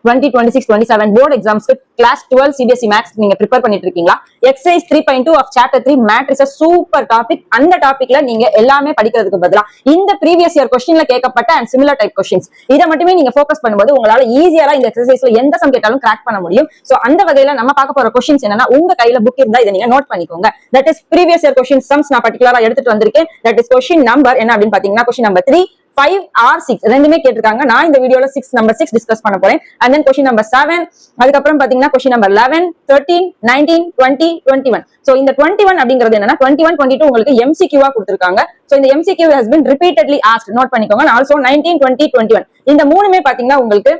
2026-27 board எக்ஸாம்ஸ்க்கு class 12 CBSE maths நீங்க prepare பண்ணிட்டு இருக்கீங்களா? Exercise 3.2 of chapter 3 matrix super topic. அந்த டாபிக்ல நீங்க எல்லாமே படிக்கிறதுக்கு பதிலா இந்த ப்ரீவியஸ் இயர் क्वेश्चनல கேட்கப்பட்ட அண்ட் சிமிலர் டைப் क्वेश्चंस இத மட்டுமே நீங்க ஃபோக்கஸ் பண்ணும்போது உங்களால ஈஸியா இந்த எக்ஸசைஸ்ல எந்த சம் கேட்டாலும் கிராக் பண்ண முடியும். சோ அந்த வகையில நம்ம பார்க்க போற क्वेश्चंस என்னன்னா, உங்க கையில புக் இருந்தா இத நீங்க நோட் பண்ணிக்கோங்க. That is previous year questions sums நான் பர்టిక్యులரா எடுத்துட்டு வந்திருக்கேன். தட் இஸ் क्वेश्चन நம்பர் என்ன அப்படினு பாத்தீங்கன்னா क्वेश्चन நம்பர் 3, 5 or 6 ரெண்டுமே கேட்டிருக்காங்க. நான் இந்த வீடியோல நம்பர் 6 டிஸ்கஸ் பண்ண போறேன். and then क्वेश्चन நம்பர் 7, அதுக்கு அப்புறம் பாத்தீங்கன்னா क्वेश्चन நம்பர் 11, 13, 19, 20, 21. சோ இந்த 21 அப்படிங்கிறது என்னன்னா 21, 22 உங்களுக்கு MCQ ஆ கொடுத்திருக்காங்க. சோ இந்த MCQ has been repeatedly asked. Note பண்ணிக்கோங்க. and also 19, 20, 21 இந்த மூணுமே பாத்தீங்கன்னா உங்களுக்கு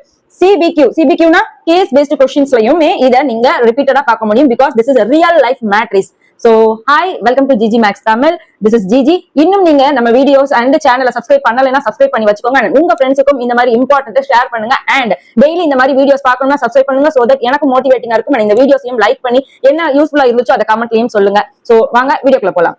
CBQ னா கேஸ் பேஸ்ட் क्वेश्चंसலயுமே இத நீங்க ரிப்பீட்டடா பார்க்க முடியும். because this is a real life matrix. So hi, welcome to GG Max Tamil. This is GG. இன்னும் நீங்க நம்ம வீடியோஸ் அண்ட் சேனலை சப்ஸ்கிரைப் பண்ணலைன்னா சப்ஸ்கிரைப் பண்ணி வச்சுக்கோங்க. உங்க ஃப்ரெண்ட்ஸுக்கும் இந்த மாதிரி இம்பார்ட்டன்ட் ஷேர் பண்ணுங்க. அண்ட் டெய்லி இந்த மாதிரி வீடியோஸ் பார்க்கணும்னா சப்ஸ்கிரைப் பண்ணுங்க. சோ தட் எனக்கு மோட்டிவேட்டிங்கா இருக்கும். இந்த வீடியோஸையும் லைக் பண்ணி என்ன யூஸ்ஃபுல்லா இருந்துச்சோ அதை கமெண்ட்லயும் சொல்லுங்க. சோ வாங்க வீடியோக்குள்ள போலாம்.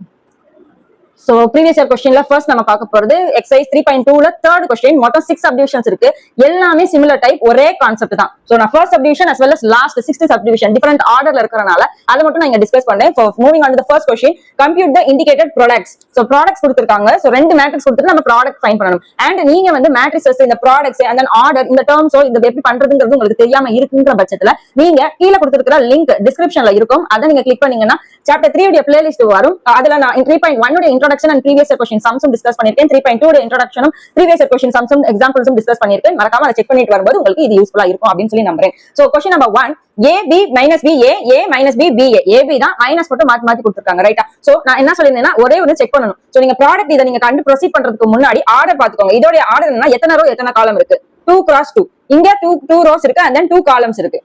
சோ ப்ரீவியஸ் இயர் क्वेश्चनல ஃபர்ஸ்ட் நம்ம பார்க்க போறது எக்ஸசைஸ் 3.2ல தேர்ட் क्वेश्चन. மொத்தம் 6 சப்டிவிஷன்ஸ் இருக்கு. எல்லாமே சிமிலர் டைப், ஒரே கான்செப்ட் தான். சோ நான் first subdivision as well as last 6th subdivision different ஆர்டர்ல இருக்கறனால அதை மட்டும் நான் இங்க டிஸ்கஸ் பண்றேன். Moving on to the first question, compute the indicated products. So products கொடுத்திருக்காங்க. சோ ரெண்டு மேட்ரிக்ஸ் கொடுத்துட்டு நம்ம ப்ராடக்ட் ஃபைண்ட் பண்ணனும். அண்ட் நீங்க வந்து மேட்ரிக்ஸஸ் இந்த ப்ராடக்ட்ஸ் அண்ட் தென் ஆர்டர் இந்த டேர்ம்ஸோ இது எப்படி பண்றதுங்கிறது உங்களுக்கு தெரியாம இருக்குன்ற பட்சத்துல நீங்க கீழ கொடுத்திருக்கிற லிங்க் டிஸ்கிரிப்ஷன்ல இருக்கும். அதை நீங்க கிளிக் பண்ணீங்கன்னா சாப்டர் 3 உடைய பிளேலிஸ்ட் வரும். அதுல நான் 3.1 உடைய introduction and previous year question சம்ஸும் டிஸ்கஸ் பண்ணிருக்கேன். 3.2 உடைய இன்ட்ரோடக்ஷனும் ப்ரீவியஸ் இயர் क्वेश्चन சம்ஸும் எக்ஸாம்பிள்ஸும் டிஸ்கஸ் பண்ணிருக்கேன். மறக்காம அதை செக் பண்ணிட்டு வரும்போது உங்களுக்கு இது யூஸ்ஃபுல்லா இருக்கும் அப்படின்னு சொல்லி நம்புறேன். So question number 1, AB minus B A, A minus B B A. AB தான் மைனஸ் போட்டு மாத்தி கொடுத்திருக்காங்க. ரைட்டா? சோ நான் என்ன சொல்லிருந்தேன்னா ஒரே ஒரு செக் பண்ணனும். சோ நீங்க ப்ராடக்ட் இத நீங்க கண்டு ப்ரோசீட் பண்றதுக்கு முன்னாடி ஆர்டர் பாத்துக்கோங்க. இதோட ஆர்டர் என்னன்னா எத்தனை ரோ எத்தனை காலம் இருக்கு? 2x2. இங்க 2 ரோஸ் இருக்கு and then 2 காலம்ஸ் இருக்கு.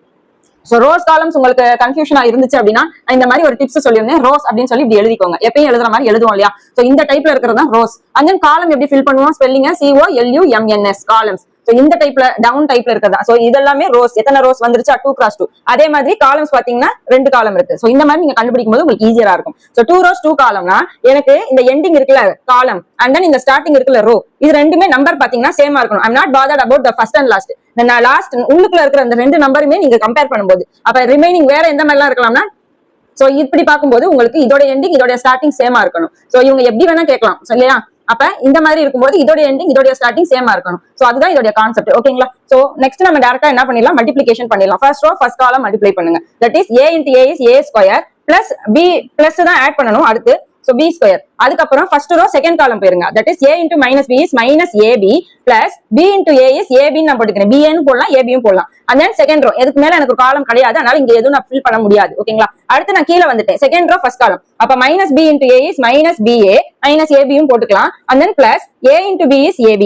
சோ ரோஸ் காலம்ஸ் உங்களுக்கு கன்ஃபியூஷனா இருந்துச்சு அப்படின்னா இந்த மாதிரி ஒரு டிப்ஸ் சொல்லியிருந்தேன். ரோஸ் அப்படின்னு சொல்லி இப்படி எழுதிக்கோங்க. எப்பயும் எழுதுற மாதிரி எழுதுவோம் இல்லையா? சோ இந்த டைப்ல இருக்கிறது தான் ரோஸ். and then காலம் எப்படி ஃபில் பண்ணுவோம்? Spelling COLUMNS columns. சோ இந்த டைப்ல டவுன் டைப்ல இருக்கிறதா. சோ இதெல்லாமே ரோஸ். எத்தனை ரோஸ் வந்துருச்சா? 2x2. அதே மாதிரி காலம்ஸ் பாத்தீங்கன்னா 2 காலம் இருக்கு. சோ இந்த மாதிரி நீங்க கண்டுபிடிக்கும் போது உங்களுக்கு ஈஸியா இருக்கும். சோ 2 rows 2 காலம்னா எனக்கு இந்த எண்டிங் இருக்குல்ல காலம் and then இந்த ஸ்டார்டிங் இருக்குல்ல ரோ, இது ரெண்டுமே நம்பர் பாத்தீங்கன்னா சேமா இருக்கணும். I'm not bothered about the first and last. நான் லாஸ்ட் உள்ளுக்குள்ள இருக்கிற அந்த ரெண்டு நம்பருமே நீங்க கம்பேர் பண்ணும்போது அப்ப ரிமைனிங் வேற எந்த மாதிரி எல்லாம் இருக்கலாம்னா சோ இப்படி பார்க்கும்போது உங்களுக்கு இதோட எண்டிங் இதோட ஸ்டார்டிங் சேமா இருக்கணும். சோ இவங்க எப்படி வேணா கேட்கலாம் இல்லையா? அப்ப இந்த மாதிரி இருக்கும்போது இதோட எண்டிங் இதோட ஸ்டார்டிங் சேமா இருக்கணும். சோ அதுதான் இதோட கான்செப்ட். ஓகேங்களா? சோ நெக்ஸ்ட் நம்ம டைரக்டா என்ன பண்ணிடலாம்? மல்டிப்ளிகேஷன் பண்ணிடலாம். First row first column multiply பண்ணுங்க. That is A into A is A square plus B plus தான் ஆட் பண்ணனும். அடுத்து so B square. அதுக்கப்புறம் ஃபர்ஸ்ட் ரோ செகண்ட் காலம் போயிருங்க. That is A into minus B is minus AB plus B into A is AB நான் போட்டுக்கிறேன். B ன்னு போடலாம், AB யும் போடலாம். and then செகண்ட் ரோ இதுக்கு மேல எனக்கு காலம் கிடையாது. அதனால இங்க எதுவும் நான் ஃபில் பண்ண முடியாது. ஓகேங்களா? அடுத்து நான் கீழ வந்துட்டேன். செகண்ட் ரோ ஃபர்ஸ்ட் காலம். அப்ப minus B into A is minus BA minus AB யும் போட்டுக்கலாம். and then plus A into B is AB.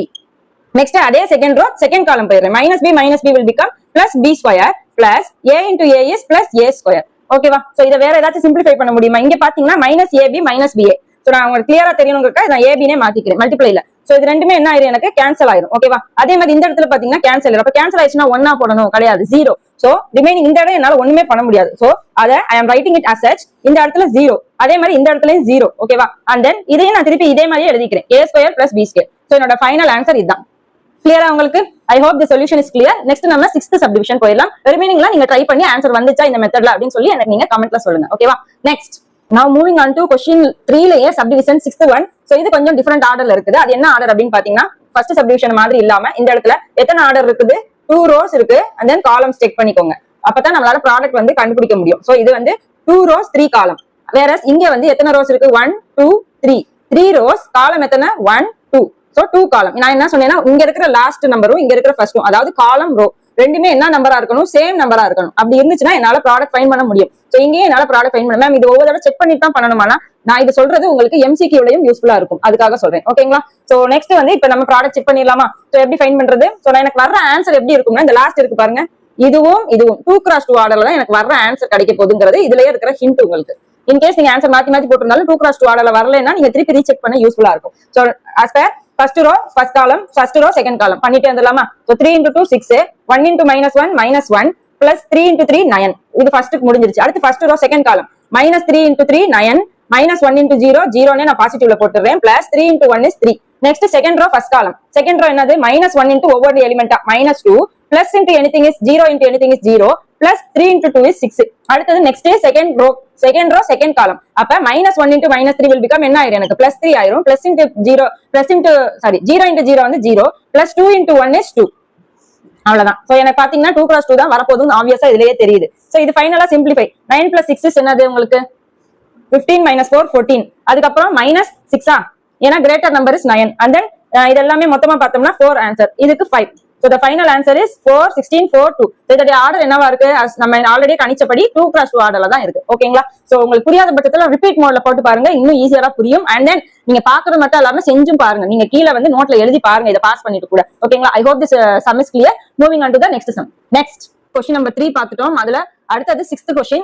Next அதே செகண்ட் ரோ செகண்ட் காலம் போயிடுறேன். minus B will become plus B square plus A into A is plus A square. ஓகேவா? So இத வேற ஏதாச்சும் simplify பண்ண முடியுமா? இங்க பாத்தீங்கன்னா minus AB minus BA. So நான் உங்களுக்கு கிளியரா தெரியணும்ங்கறதுக்காக நான் AB னே மாத்திக்கிறேன் மல்டிப்ளைல. சோ இது ரெண்டுமே என்ன ஆயிரும்? எனக்கு கேன்சல் ஆயிரும். ஓகேவா? அதே மாதிரி இந்த இடத்துல பாத்தீங்கன்னா கேன்சல் ஆயிரும். அப்ப கேன்சல் ஆயிடுச்சுனா 1 போடணும் கிடையாது, 0. சோ ரிமைனிங் இந்த இடம் என்னால ஒண்ணுமே பண்ண முடியாது. சோ அத I am writing it as such. இந்த இடத்துல 0, அதே மாதிரி இந்த இடத்துலயும் 0. ஓகேவா? and then இதையும் நான் திருப்பி இதே மாதிரியே எழுதிக்கிறேன். A square plus B square. So என்னோட ஃபைனல் ஆன்சர் இதுதான். கிளியரா உங்களுக்கு? I hope the solution is clear. Next நம்ம 6th சப்டிவிஷன் போயிடலாம். ரிமைனிங்லாம் நீங்க ட்ரை பண்ணி ஆன்சர் வந்துச்சா இந்த மெத்தட்ல அப்படின்னு சொல்லி எனக்கு நீங்க கமெண்ட்ல சொல்லுங்க. ஓகேவா? Next now moving on to question 3லயே சப்டிவிஷன் 6th one. சோ இது கொஞ்சம் டிஃபரண்ட் ஆர்டர்ல இருக்குது. அது என்ன ஆர்டர் அப்படின்னு பாத்தீங்கன்னா ஃபர்ஸ்ட் சப்டிவிஷன் மாதிரி இல்லாம இந்த இடத்துல எத்தனை ஆர்டர் இருக்குது? 2 rows இருக்கு and then columns செக் பண்ணிக்கோங்க. அப்பதான் நம்மளால ப்ராடக்ட் வந்து கண்டுபிடிக்க முடியும். சோ இது வந்து 2 rows 3 காலம். வேற இங்க வந்து எத்தனை rows இருக்கு? 1 2 3 3 rows. காலம் எத்தனை? 1 2. சோ 2 காலம். நான் என்ன சொன்னேன்னா இங்க இருக்கிற லாஸ்ட் நம்பரும் இங்க இருக்கிற ஃபர்ஸ்டும், அதாவது காலம் ரோ ரெண்டுமே என்ன நம்பரா இருக்கணும்? சேம் நம்பரா இருக்கணும். அப்படி இருந்துச்சுன்னா என்னால ப்ராடக்ட் ஃபைண்ட் பண்ண முடியும். சோ இங்கேயே என்னால ப்ராடக்ட் ஃபைண்ட் பண்ண மேம் இது ஒவ்வொரு தடவை செக் பண்ணிட்டு தான் பண்ணணுமானா நான் இது சொல்றது உங்களுக்கு MCQலயும் யூஸ்ஃபுல்லா இருக்கும். அதுக்காக சொல்றேன். ஓகேங்களா? சோ நெக்ஸ்ட் வந்து இப்ப நம்ம ப்ராடக்ட் செக் பண்ணிடலாமா? சோ எப்படி ஃபைண்ட் பண்றது? சோ நான் எனக்கு வர்ற ஆன்சர் எப்படி இருக்கும்னா இந்த லாஸ்ட் இருக்கு பாருங்க, இதுவும் 2x2 ஆர்டர்ல தான் எனக்கு வர்ற ஆன்சர் கிடைக்க போகுதுங்கிறது இதுலயே இருக்கிற ஹிண்ட் உங்களுக்கு. இன்கேஸ் நீங்க ஆன்சர் மாத்தி போட்டிருந்தாலும் 2x2 ஆர்டர்ல வரலன்னா நீங்க திருப்பி ரீசெக் பண்ண யூஸ்ஃபுல்லா இருக்கும். So as per first row first column, first row second column பண்ணிட்டே வந்துடலாமா? So 3 into 2 6, 1 into minus 1 plus 3 into 3 9. இது ஃபர்ஸ்ட்க்கு முடிஞ்சிருச்சு. அடுத்து first row second column minus 3 into 3 9 minus 1 into 0 0 னே நான் பாசிட்டிவ்ல போட்டுறேன் plus 3 into 1 is 3. Next second row first column. Second row என்னது? -1 into ஒவ்வொரு எலிமெண்டா -2 plus into anything is 0 into anything is 0 plus 3 into 2 is 6. அடுத்தது next second row second column. அப்ப -1 into -3 will become என்ன ஆயிரும் எனக்கு +3 ஆயிரும். பிளஸ் இன்டு 0 0 இன்டு 0 வந்து 0 பிளஸ் 2 இன்டு 1 இஸ் 2. அவ்வளவுதான். சோ எனக்கு பாத்தீங்கன்னா 2 cross 2 தான் வரப்போகுது ஆப்வியஸா இதுலயே தெரியுது. சோ இது ஃபைனலா சிம்பிளிஃபை 9 plus 6 is என்னது உங்களுக்கு 15 minus 4 14. அதுக்கப்புறம் -6 ஏன்னா greater number is 9 and then இது எல்லாமே மொத்தமா பார்த்தோம்னா 4 ஆன்சர். இதுக்கு 5. So the final answer is 4 16 4 2. So இதோட ஆர்டர் என்னவா இருக்கு நம்ம ஆல்ரெடி கணிச்சபடி 2 cross 2 ஆர்டர்ல தான் இருக்கு. ஓகேங்களா? சோ உங்களுக்கு புரியாத பட்சத்துல ரிப்பீட் மோட்ல போட்டு பாருங்க, இன்னும் ஈஸியா புரியும். and then நீங்க பாக்குறது மட்டும் இல்லாம செஞ்சும் பாருங்க. நீங்க கீழ வந்து நோட்ல எழுதி பாருங்க இத பாஸ் பண்ணிட்டு கூட. ஓகேங்களா? I hope this sum is clear. Moving on to the next sum. Next question number 3 பார்த்துட்டோம். அதுல அடுத்தது 6th question.